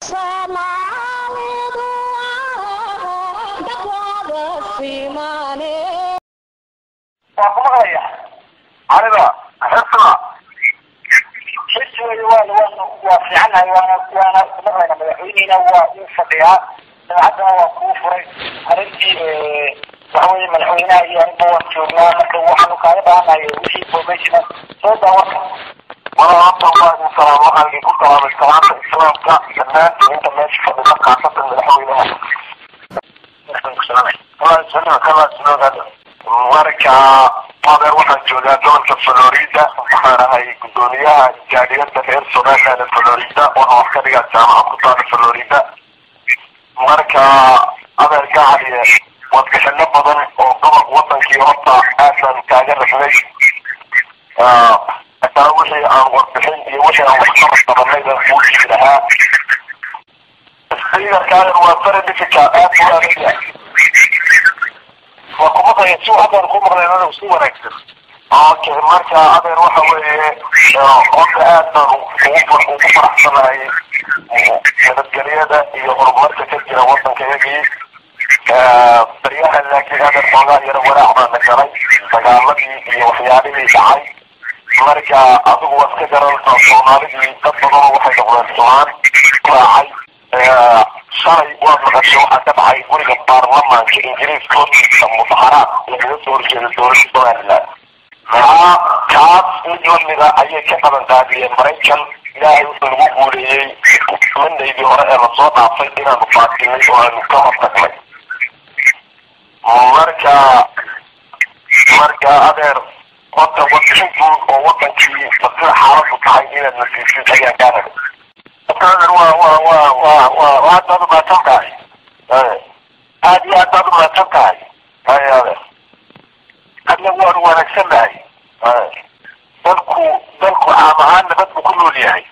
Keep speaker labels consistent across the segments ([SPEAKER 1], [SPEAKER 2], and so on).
[SPEAKER 1] Soomaalidu dad wada simaane
[SPEAKER 2] وقمها على حصة حسوا وفي عنها وانا مرة مدحوينينا وفقيها عندنا وكوفر هرنتي وحوي مدحوينها هي أنبوة شورنا لكن وحنو قاعدة أنا يوشي بوميشنا صودا وقت وانا أطلع الله السلام عليكم كلام السلام كأسنان وانت ماشي فضلك عصة مدحوينها كما سنو هذا marka adeer waxaan joogaa gobolka Florida waxaan ahay gudoomiyaha jaariyadda reer Soomaaliya ee Florida waxaan wax ka dhigaa jaamacad ku taal Florida marka adeer gacaliye wadashada badan oo gobol wadankii horta aasan kaaga raxday ataa wixii aan warbixin iyo wixii aan wax ka qabanayda uu jirahaa sidoo kale waa faradika aad u adag وقمت يسوع هذا القمر لأنه وسوى نكسر مركا هذا روحه وقمت آدم وفرح سماعي من الجريدة يغرب مركا كثيرا وطن كيجي برياها لكن هذا الموضوع يروى أعمى نكري فقالتي وحياني بيشعي مركا أدو واسكجر الصومالي تفضلوا وحيد غرانسوان راعي شرعي واضح الشيوخ تبعي ورقة البرلمان كإنجليز كود مظاهرات يجلسوا رجال الدور الصومالي كاس مليون مذا أي كتبا ذاتية مريكا لا يوصل وقولي من دي بهراء الصوت عصيدنا مفاتين وأن كما تقلي مركا أدير وقت وقتشنكو ووقتشي تصير حالة وتحيين النسيسي أي كانت هذا هذا ما تنتهي هذا ما تنتهي هذا هو نكسلها بلكو عامهان نبدو كله ليهي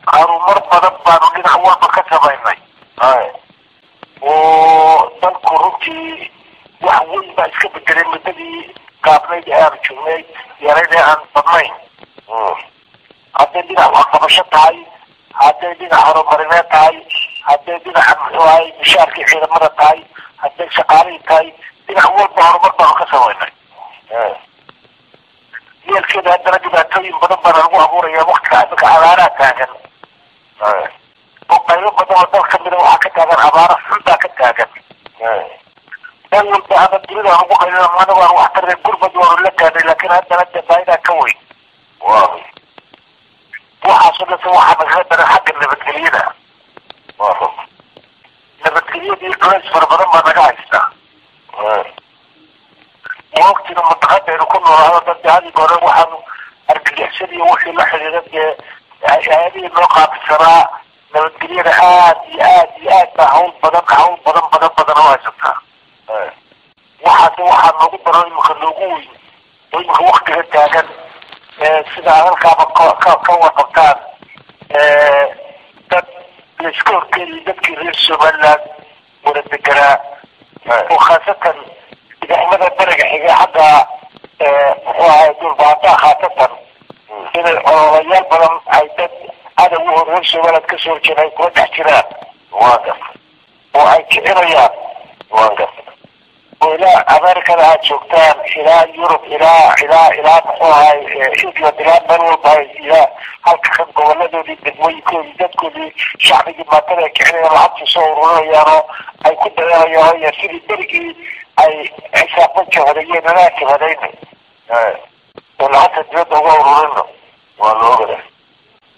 [SPEAKER 2] قالوا مرضى نبانوا لنا هو بكتها بيني وبلكو ربتي وحوين ما يسكب الجريم الذي قابلي بأيام الجمعي يريني عن ضمين هذا دينا وقفشت هاي هذا دينا هرمرينات هاي هذا دينا هاي مشاركة حين مرت هاي هذا شقاري هاي دينا أول بهرمرنا وكسوينا هي الكذا عندنا دباتوين بدنبنا المعمورة يا وقت كعبك عبارات هاجن وقيلوا بدوا الدرخ من وحكت هذا العبارة سلطة كتاجن أول بهذا الدليل هو قيلوا ما نوار وحتر القربة دوار لك لكن عندنا الدبايدة كوي واضح وحصل سوى حمل هذا حق النبتكلية النبتكلية دي كويس فربنا ما نجاحنا وقت لما تقدر كله هذا هذه قرار واحد أركل يحسني وحي لحل ذلك هذه الواقع بالسراء النبتكلية آدي عون بدن واجبها واحد موجود براني مخلوقوي وقت هالتاجن sida halkaaba ka warqabtaan dad iskoorkeedii dadkii reer Somaliland wada deganaa oo khaasatan ciidamada bariga xiga xagga muxuu ahay dhulbaanta khaasatan inay odayaal badan ay dad cadow u hor reer Somaliland ka soo horjeedaan kula dhex jiraan oo ay kicinayaan وإلى أمريكا لها شوكتان إلى يوروب إلى محوها إنجلترا إلى منوبة إلى هالكخن قولدو دي بدوي كل جد كل شعبي ما ترى كحنا العطف صورنا يارو أي كنت يا سيدي برجي أي حساب شهرية ناس هذين والعطف جد هو ورنا والله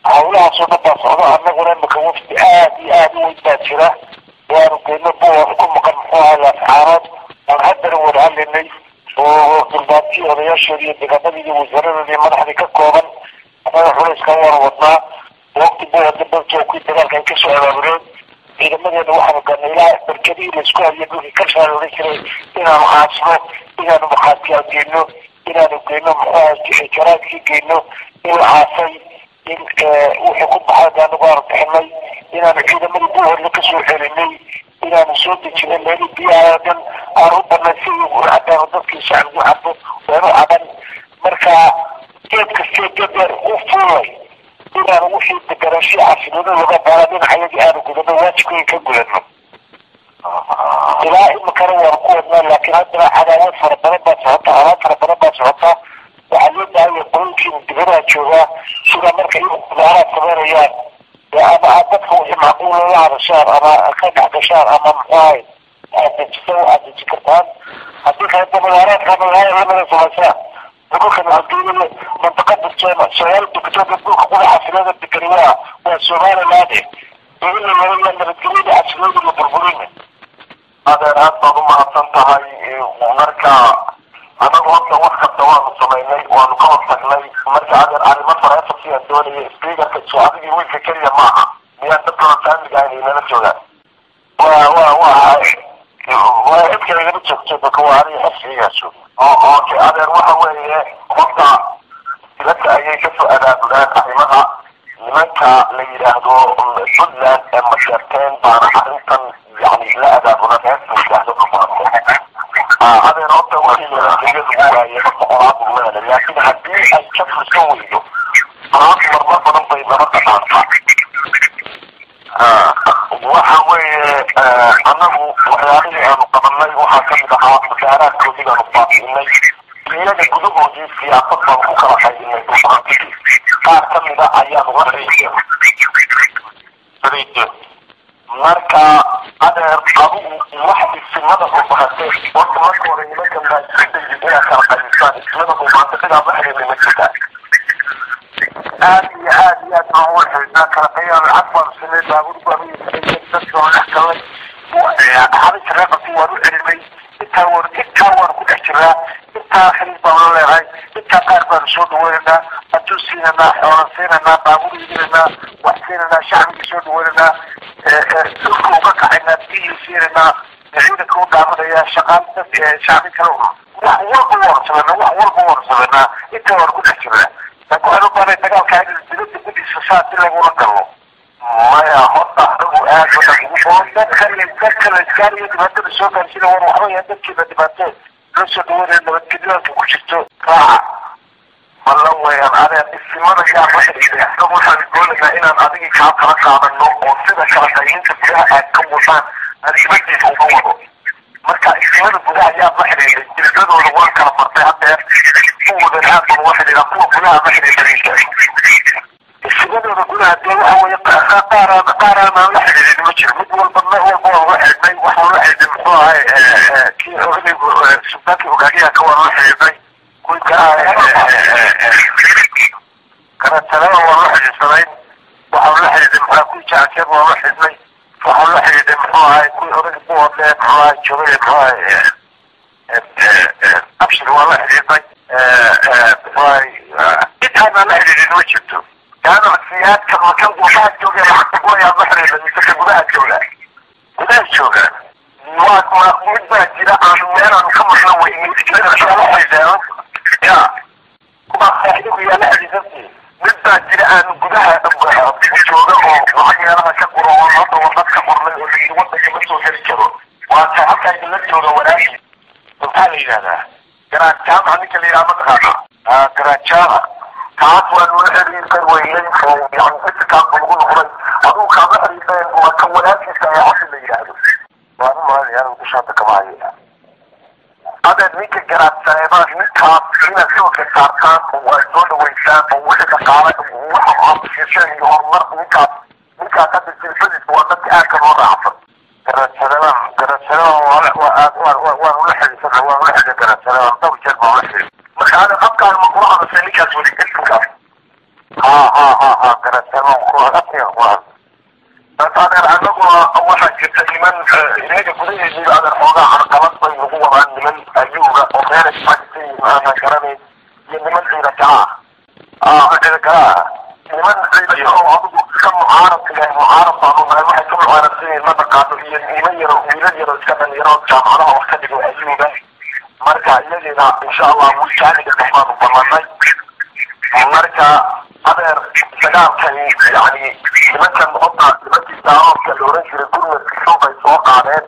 [SPEAKER 2] هؤلاء صدق صدق أنا قلنا مكوف آدي ويتأثره وأنا قلنا بوا كل مكان محوها الأسعارات هذا هو العلمي وقلباتي ورياشي بقدمي وزرنا اللي مرحلي ككوبا أنا حوليس كوار وطنا وقت بوها دبلت وكويت دلال كان كسو على برون إذا مدينة واحد كان إلا بالكبير يسكوها يدوني كرشا لذكري إنا محاسنو إنا نمحاسي أدينو إنا نقينو جراد يقينو إنا عاصي إن وحكم بحاجة نبار بحمي إنا نحيد من بوها لكسو حرمي إلى نسود الجنة اللي بيها أروبا نسيه وعدا وضفك الشعب وعبه ونوعبا مركا كيف كستير جبر وفوي إلى نوحي بقراشي عفن xuduuda laga baara dhinacayadii aanu gudano waajibkii ka gudano ilaa imikana waan ku wadnaa laakiin haddana cadaawad fara badan baa socota alaab fara badan baa socota waxaa loo baahanya qoyinkiina dibadaha joogaa sida marka iyagu mudaaharaad sameynayaan ama aad dadka wixii macquula la hadashaan ama ka dhexgashaan ama muxuahay aad deji kartaan haddii kaleta mudaaharaadka lamada samaysaan xukunkan haddii mantaqada soomaali degtooda dhulka kuda xasilada dekani waa somaliland iyagana nabadla nabadgelyada xasilada la burburina
[SPEAKER 3] adeer aad baad umahadsan tahay marka anagu horta wax kasta waanu samaynay waanu ka hortagnay marka adeer arrimo fareefa sidaan doonaya speakerka soo adigii wiilka keliya maaha miyaan dadkooda faamiga ahay nala joogaan waa cidka igala joogto dadka waa aniga xasiigaaso okay adeer waxa weeye horta dilada ayay kasoo abaabulaan arrimaha nimanka la yidhaahdo puntland ee masheerteen baana arrintan yani la abaabula reerka la yidhaahdo adeer horta wixii nabadgelyadu waaye boqolaad umeele laakiin haddii ay ka fursan weydo alaab marmar badan bay nabadda dhaantaa waxa weeye annagu waxyaalihii aanu qabanay waxaa kamid ahaa mudaaharaadkoodii aanu baabi'inay iyaga gudahoodii siyaasad baan ku kala qaybinay qaar kamida ayaanu la xiriireen marka adeer adigu wax isimada ubahatay horta marka hore nimankan baa isku dayid inaad kala qaybisaan isimada ubahatay sidaa la xiriirnay ma jirtaa aad iyo aad baan uga xiriirnaa kala qaybaan lacag baan sinay baabuur baan u iibsanay dadka waan dhex galnay xalinta reeqasi waan u celinay intaa waan ku dhex jiraa intaa xiriir baan la leedahay intaa qaar baanu soo dhaweynaynaa adduun siinanaa xoolan siinanaa baabuur iibinanaa wax siinanaa shacbigii soo dhaweynaynaa dhulka uga kacaynaa biyii siinanaa ciidanka u dhaamanaya shaqaal dad shacbi kale wax walba warsabanaa intaa waan ku dhex jiraa laakiin waxaan u baanay dagaalkaa in dibadda gudiisa saa si lagula galo maya horta anigu aad dadka laskaaniyo dhibaatada soo gaarsiina war waxba yaa dadkiina dhibaatee loo soo dhaweynaya nabadgelyada ku jirto raaca mala weeyaan adeer isimada yaa la xidhiidhay isaga waxaan doonaynaa inaan adigii kaa kala qaadano oo sida kala qaybinta gudaha aad ka wadaan aan dibadiisa uga wado marka isimada gudaha yaa la xidhiidhay jirdadooda waan kala martay hadeer kuwadan aad baan uga xidhiidhaa kuwa gudaha la xidhiidhay issimadooda gudaha dee waxa weeye qaaraanaan la xidhiidhin ma jiro mid walba waan la xidhnay waxaan la xidhnay muxuu ahay kii oganigu sultaankii hogaamiyaha waan la xidhiidhnay kuwii karatalada waan la xidhiidhsanayn waxaan la xidhiidhay maxaa kuwii jaajeer waan la xidhnay waxaan la xidhiidhay muxuu ahay kuwii odagi buwadee muxuu ahay joogay muxuu ahay abshir waan la xidhiidhnay muxuu ahay intaanaan la xidhiidhin ma jirto كانوا السياد كما كان قوشات جوغي لحتى قوي البحر يسكي قدها جوغي ما مدى جراء عميانا نكمل نوي مدى شرح حيزان يا كما خيحيوك يا لعلي ذاتي مدى جراء قدها جوغي وحيانا كبروا ونهضا ونهضا كبرنا ولكن وانتا كمسوا كريكروا وانتا حتى يجلت جوغي ولكن وقالي هذا جراء كام عنك اللي رامت هذا جراء جاء taas waa nula xiriirkan weynay oo yani cidkaan lagu noqday aduu kaama xiriireen waa kan walaadkiisa ee casi la yidhaahdo waanu malayaan dushaada kamahaya adeer ninka garaadsaneedaan ninkaas inaad sawirka saartaan oo waa soo dhaweysaan oo wixii dhaqaale waxa aad siiseen iyo horumar ninkaas hadda silfadiisa waa dadka aadka loo raacsan garaadsanedaan waan ula xiriirsan waan ula xiriir garaadsanedaan dhowr jeer baan ula xiriir marka ada qabkaan ma kula hadashay ninkaas weli iskukaas garaadsanedaan kula hadashay bas adeer anaguna waxaa jirta niman inaga gudaheedii adeer xoogaa carqalad bay nagu wadaan niman ayuga oo meelay fadhisan yihiin aanan garanayn iyo niman ciidagaaa niman ciidaga oo adigu iska mucaarabka yahay mucaarab baanu nahay waxay ka mucaarabsan yihiin ma naqaano iyo niman yaro wiilal yaro iska dhalinyaro jaamacadaha wax ka dhigo ayuga marka iyagina insha allah wiilkaaniga dhexbaanu ballanay marka adeer dagaalkani yani nimankan nimankii daaoodka la oran jiray gurmadka suuqay soo qaadeen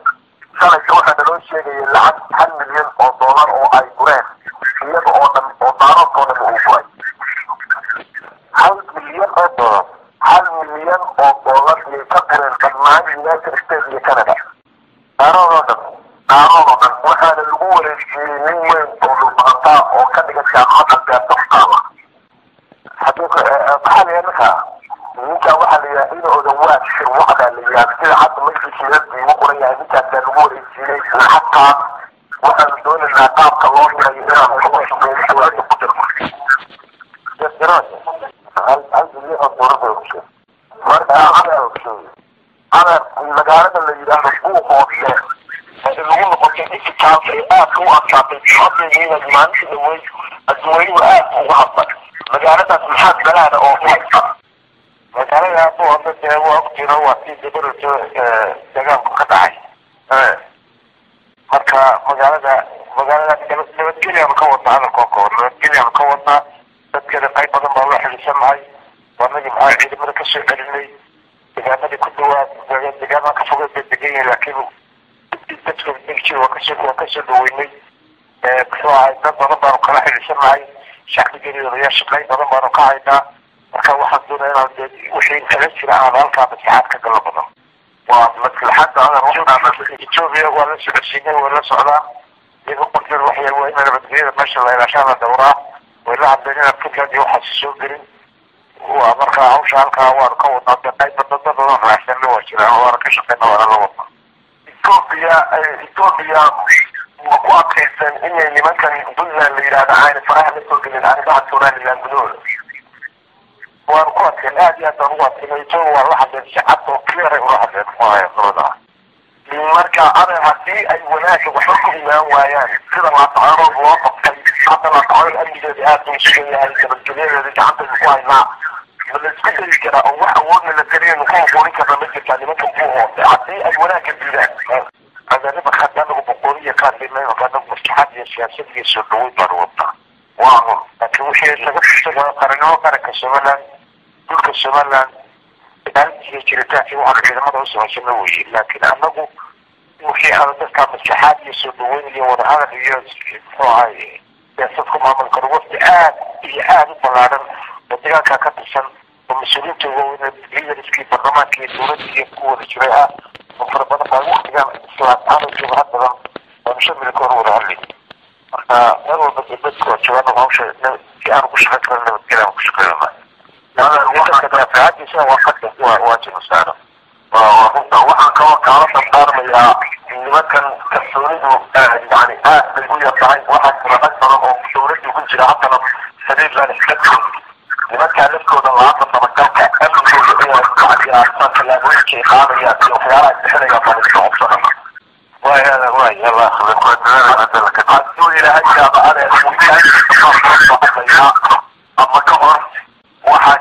[SPEAKER 3] shalayka waxaa naloo sheegayay lacag $1 milyan oo ay gureen iyaga oo dhan oo daaroodkoo dhan uu guray $1 milyan oo dollar iyo ka direen dhammaan United States iyo Canada qaaroodan waxaana lagu wareejiyey nin weyn oo dhulbaanta oo ka dhigan jaamacadda beertoftaaba maxaa la yidhaha ninka waxaa la yidhaha inooda waa shirwacda la yidhaha sida hadda majliskiiradii ugu qoran yahay ninkaasaa lagu wareejiyey lacagtaas waxaanu doonaynaa qaabka loo hirayo inaan xukuumadda ku jirno marka adeer magaalada la yidhaahdo buuqoodle lagu noqotay ifikaas ay aad u adkaatay xadeediina maalintii dhaweyd adduunyadu aad uga hadlay magaaladaas maxaa balaada oo haysta magaalada aad u hadla dee waa ogtiina waa sii dabarto dagaalku ka dhacay marka magaaladaas nabadgelyaanu ka wadnaa hadalkoo kooban nabadgelyaanu ka wadnaa dadkeeda qayb badan baa loo xiliisanahay waanagii maxaa ciidamada ka soo celinay deegaanadii ku dhawaad deegaanada ka fogay bay degan yihiin laakiin dadka degjir waa kasoo dhaweynay muxuu ahay dad badan baanu kala xiliisanahay shacbigeeda odayaasha qayb badan baanu ka haynaa marka waxaan doonaa inaan wixii kala jira aan halkaa maslaxaad ka gala badan waa maslaxadda Ethiopia waa la socodsiinay waa la socdaa iyaga qorteen waxay waa in nabadgelyada meesha la ilaashaa la dhowraa way la caddaynayaan fikradii waxaasi soo gelin waa marka hawsha halkaa waanu ka wadnaa qayb badan badan raacsanna waa jiraan waana ka shaqeyna waana la wadnaa Ethiopia ma ku adkaysan inay nimankan Puntland la yidhaahdo ayna faraha la soo gelin arrimaha Somaliland gudahooda waanu ku adkayn aad iyo aad baan ugu adkaynay Ethiopia waa la hadleen si cad oo clear ay ula hadleen waayo sabada marka adeer haddii ay wanaagga waxba ku imaan waayaan sida laatacaanood loo qabtay hadda laatacaanood amnigeeda aad buu sugan yahay nabadgelyadeeda gacantaynu ku haynaa ma la isku dayi karaa oo wax awoodna la tariyaynu ku aqoonin karna ma jirtaa nimanka ku hoose haddii ay wanaagga diidaan adanima anagu boqoriya ka hadlaynay anagu maslaxad iyo siyaasad iyo soo dhaweyn baanu wadnaa waa run laakiin wixii laga fursadaa qaranimo qaranka Somaliland dhulka Somaliland ilaalintiisa jiritaankii waxaan ciidamada u samaysana weeye laakiin anagu wixii aan dadka maslaxad iyo soo dhaweyn iyo wadahadal iyo muxuu ahay siyaasad ku maamul karo waqti aad iyo aad u ballaaran oo dagaalkaa ka tirsan oo mas-uuliyiinta waaweyn liidariskii baarlamaankii dowladii ku wada jiray ah وفر بدن بقى وقتها إسلام عامل في بعض بدن ومشان من الكون ولا علي أول بس وشوانا ما وش في أنا مش فاكر إنه بتكلم مش فاكر أنا الوقت كده في عادي سنة وقت واجب مساعدة وحنا كعرفنا الدار يا إن ما كان كسوريده يعني بيقول يطلعين واحد من أكثر أو سوريده يكون جرا حتى لو سرير لا نحتاج لما كان لسه وده العصر طبعا كان قبل يا أحسن الأبوية خالد يا خيارات بحنا يا طالب الصبح وهذا هو يلا خلينا قدوا إلى هالشاب على المكان أما كبر واحد